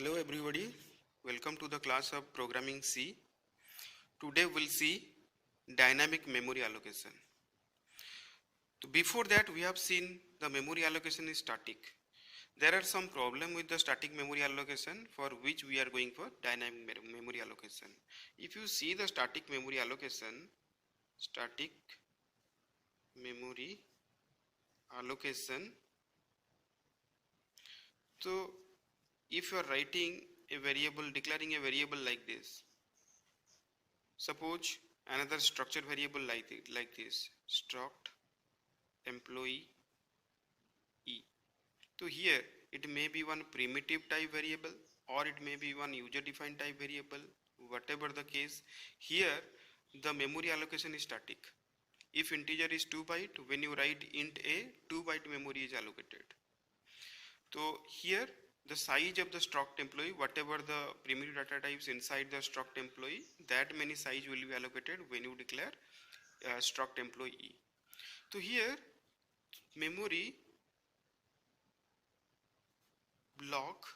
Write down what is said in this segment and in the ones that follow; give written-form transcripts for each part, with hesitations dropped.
Hello everybody, welcome to the class of Programming C. Today we'll see dynamic memory allocation. So before that we have seen the memory allocation is static. There are some problem with the static memory allocation for which we are going for dynamic memory allocation. If you see the static memory allocation, so if you are writing a variable, declaring a variable like this, suppose another structure variable like this, struct employee E. So here it may be one primitive type variable or it may be one user defined type variable, whatever the case. Here the memory allocation is static. If integer is 2 byte, when you write int a, 2 byte memory is allocated. So here the size of the struct employee, whatever the primitive data types inside the struct employee, that many size will be allocated when you declare struct employee. So here memory block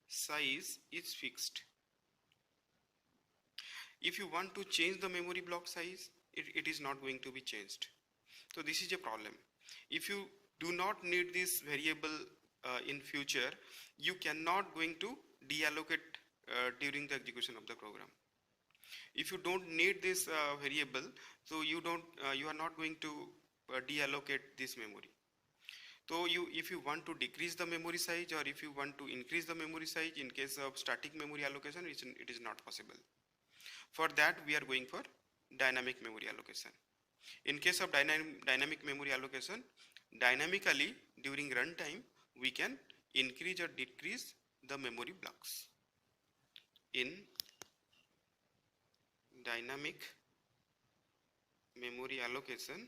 size is fixed. If you want to change the memory block size, it is not going to be changed. So this is a problem. If you do not need this variable in future, you cannot going to deallocate during the execution of the program. If you don't need this variable, so you are not going to deallocate this memory. So if you want to decrease the memory size or if you want to increase the memory size in case of static memory allocation, it is not possible. For that we are going for dynamic memory allocation. In case of dynamic memory allocation, dynamically during runtime we can increase or decrease the memory blocks. In dynamic memory allocation,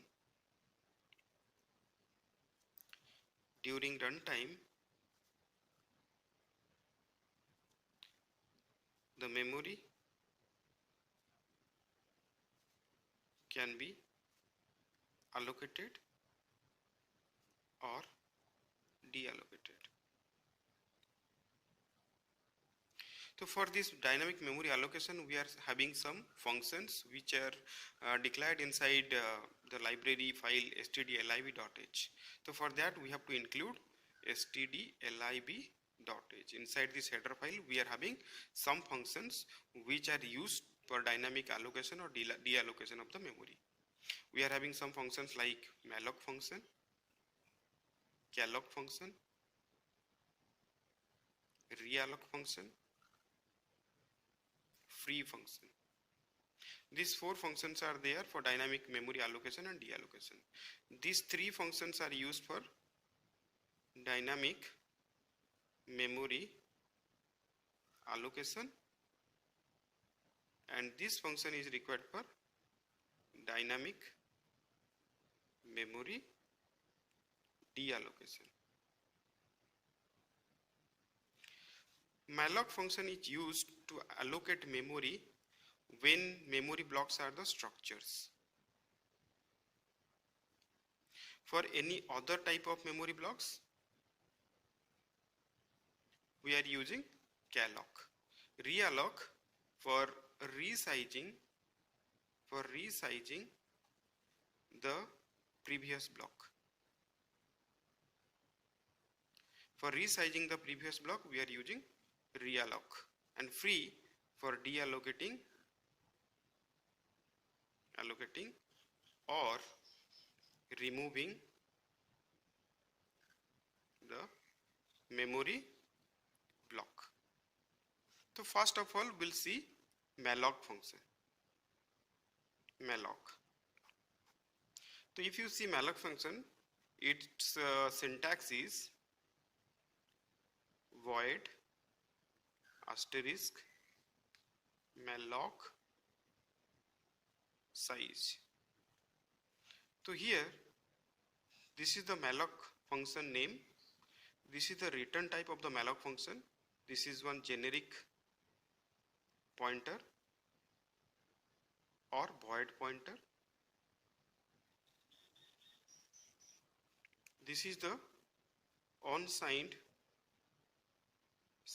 during runtime the memory can be allocated or deallocated. So for this dynamic memory allocation, we are having some functions which are declared inside the library file stdlib.h. So for that we have to include stdlib.h. Inside this header file we are having some functions which are used for dynamic allocation or deallocation of the memory. We are having some functions like malloc function, calloc function, realloc function, free function. These four functions are there for dynamic memory allocation and deallocation. These three functions are used for dynamic memory allocation, and this function is required for dynamic memory deallocation. Malloc function is used to allocate memory when memory blocks are the structures. For any other type of memory blocks, we are using calloc. Realloc for resizing the previous block. For resizing the previous block, we are using realloc, and free for deallocating or removing the memory block. So first of all we'll see malloc function. Malloc. So if you see malloc function, its syntax is void asterisk malloc size. So here this is the malloc function name, this is the return type of the malloc function, this is one generic pointer or void pointer, this is the unsigned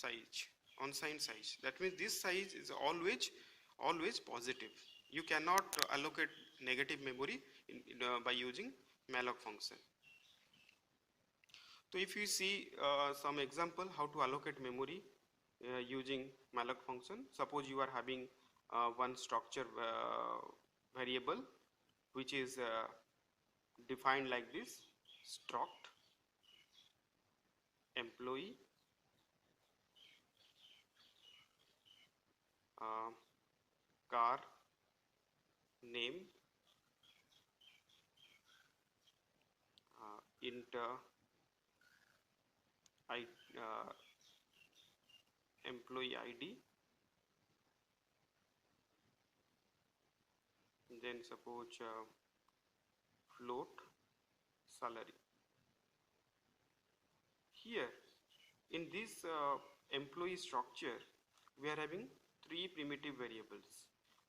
size, unsigned size. That means this size is always positive. You cannot allocate negative memory by using malloc function. So if you see some example how to allocate memory using malloc function, suppose you are having one structure variable which is defined like this: struct employee car name int I, employee ID, then suppose float salary. Here in this employee structure we are having three primitive variables.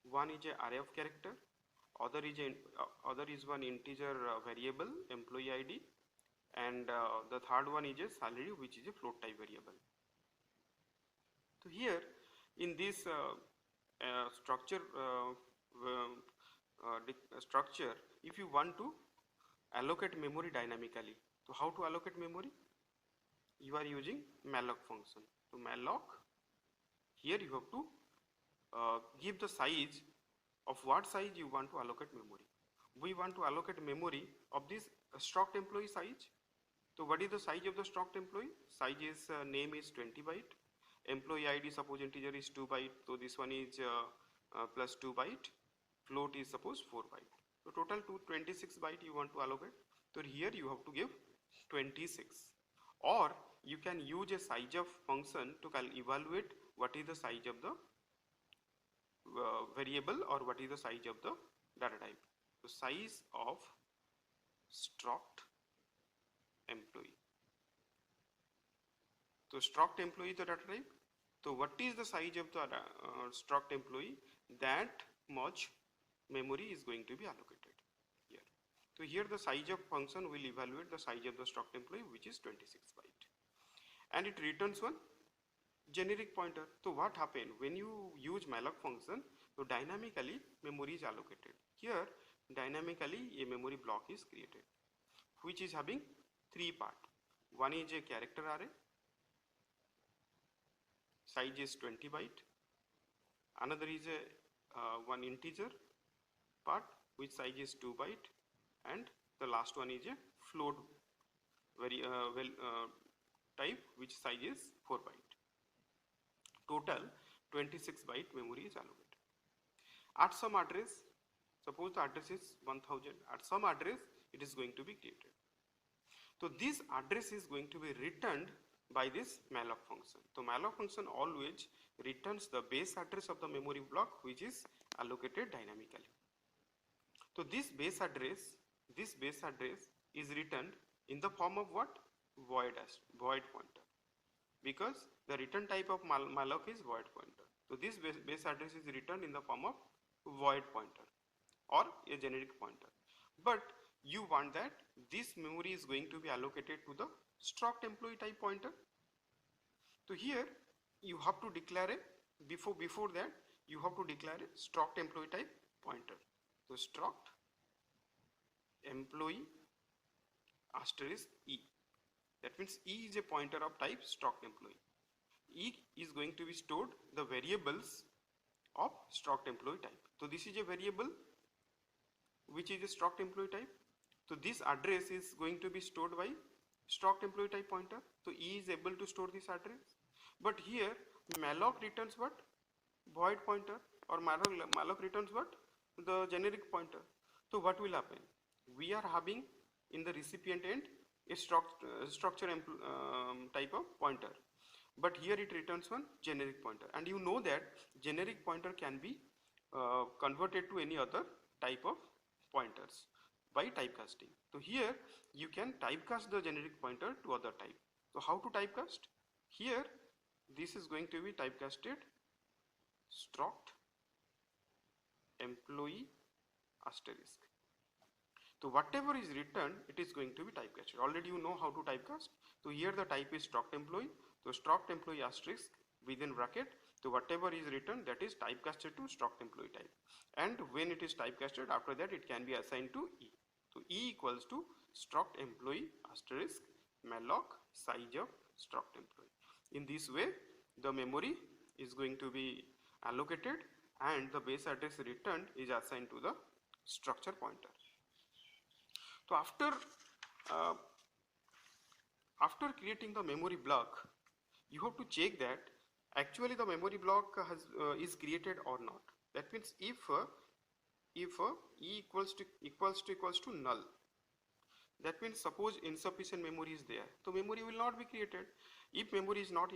One is a array of character, other is one integer variable employee ID, and the third one is a salary, which is a float type variable. So here in this structure structure, if you want to allocate memory dynamically, so how to allocate memory? You are using malloc function. So malloc, here you have to give the size of what size you want to allocate memory. We want to allocate memory of this struct employee size. So what is the size of the struct employee? Size is name is 20 byte. Employee ID suppose integer is 2 byte. So this one is plus 2 byte. Float is suppose 4 byte. So total to 26 byte you want to allocate. So here you have to give 26. Or you can use a size of function to evaluate what is the size of the variable or what is the size of the data type. So size of struct employee. So struct employee is the data type. So what is the size of the struct employee? That much memory is going to be allocated here. So here the size of function will evaluate the size of the struct employee, which is 26 byte, and it returns one generic pointer. So what happened when you use malloc function? So dynamically memory is allocated. Here dynamically a memory block is created, which is having three parts. One is a character array, size is 20 byte. Another is a one integer part which size is 2 byte, and the last one is a float type which size is 4 byte. Total 26 byte memory is allocated. At some address, suppose the address is 1000, at some address it is going to be created. So this address is going to be returned by this malloc function. So malloc function always returns the base address of the memory block, which is allocated dynamically. So this base address is returned in the form of what? Void pointer, because the return type of malloc is void pointer. So this base address is returned in the form of void pointer or a generic pointer. But you want that this memory is going to be allocated to the struct employee type pointer. So here you have to declare a before that you have to declare a struct employee type pointer. So struct employee asterisk e. That means e is a pointer of type struct employee. E is going to be stored the variables of struct employee type. So this is a variable which is a struct employee type. So this address is going to be stored by struct employee type pointer. So E is able to store this address. But here malloc returns what? Void pointer, or malloc returns what? The generic pointer. So what will happen? We are having in the recipient end a structure type of pointer, but here it returns one generic pointer, and you know that generic pointer can be converted to any other type of pointers by typecasting. So here you can typecast the generic pointer to other type. So how to typecast? Here this is going to be typecasted struct employee asterisk. So whatever is returned, it is going to be typecasted. Already you know how to typecast. So here the type is struct employee. So struct employee asterisk within bracket, so whatever is written that is typecasted to struct employee type, and when it is typecasted, after that it can be assigned to E. So E equals to struct employee asterisk malloc size of struct employee. In this way the memory is going to be allocated and the base address returned is assigned to the structure pointer. So after creating the memory block, you have to check that actually the memory block is created or not. That means if E equals to null, that means suppose insufficient memory is there, so memory will not be created. If memory is not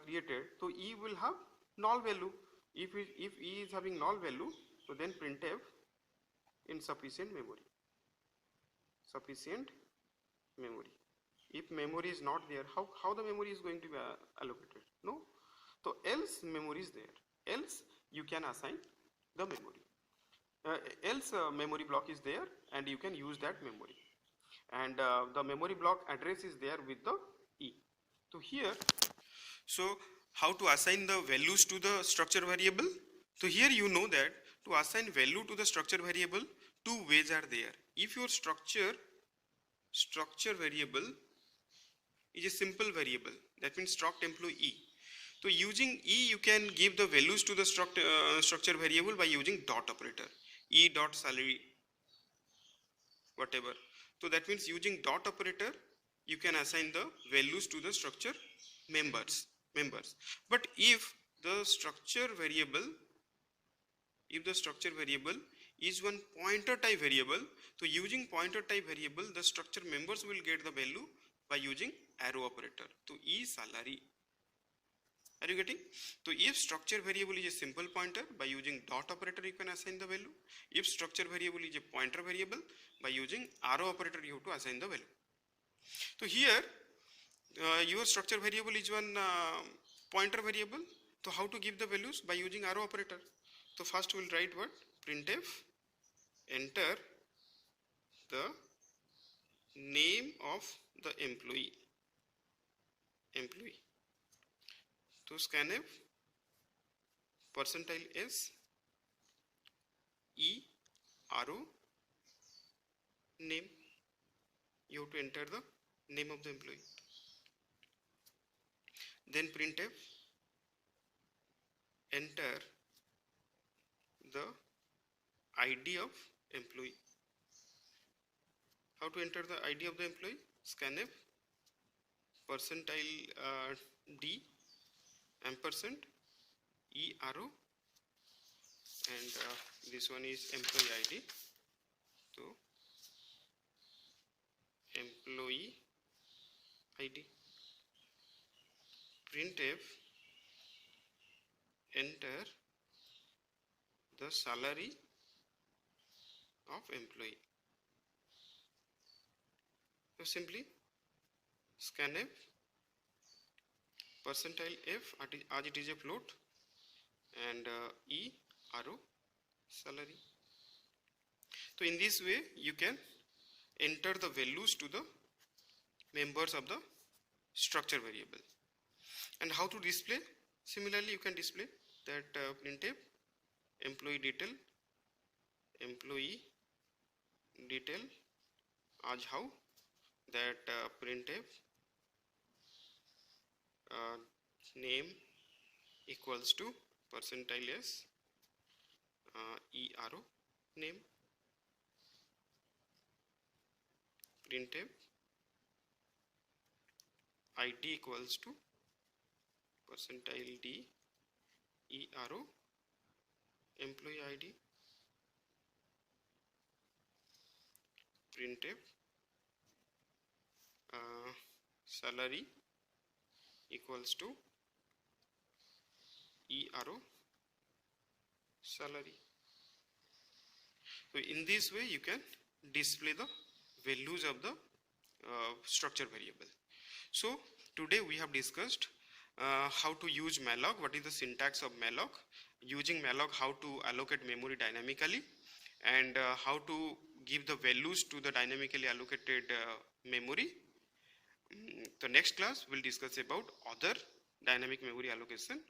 created, so E will have null value. If E is having null value, so then printf insufficient memory. Sufficient memory. If memory is not there, how the memory is going to be allocated? No. So else memory is there. Else you can assign the memory. Else memory block is there and you can use that memory. And the memory block address is there with the E. So here, so how to assign the values to the structure variable? So here you know that to assign value to the structure variable, two ways are there. If your structure variable is a simple variable, that means struct employee E. So using E, you can give the values to the structure variable by using dot operator, E dot salary, whatever. So that means using dot operator, you can assign the values to the structure members. But if the structure variable is one pointer type variable, so using pointer type variable, the structure members will get the value by using arrow operator. So E salary. Are you getting? So if structure variable is a simple pointer, by using dot operator you can assign the value. If structure variable is a pointer variable, by using arrow operator you have to assign the value. So here your structure variable is one pointer variable. So how to give the values? By using arrow operator. So first we will write what? Printf enter the name of the employee. So scanf %s E arrow name. You have to enter the name of the employee. Then printf enter the ID of employee. How to enter the ID of the employee? Scanf %d ampersand E arrow, and this one is employee ID. So employee ID. Printf enter the salary of employee. So simply scanf %f as it is a float and E arrow salary. So in this way you can enter the values to the members of the structure variable. And how to display? Similarly you can display that printf employee detail as how that printf name equals to %s E arrow name. Printf ID equals to %d E arrow employee ID. Printf salary equals to E arrow salary. So in this way you can display the values of the structure variable. So today we have discussed how to use malloc, what is the syntax of malloc, using malloc how to allocate memory dynamically, and how to give the values to the dynamically allocated memory. The next class will discuss about other dynamic memory allocation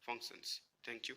functions. Thank you.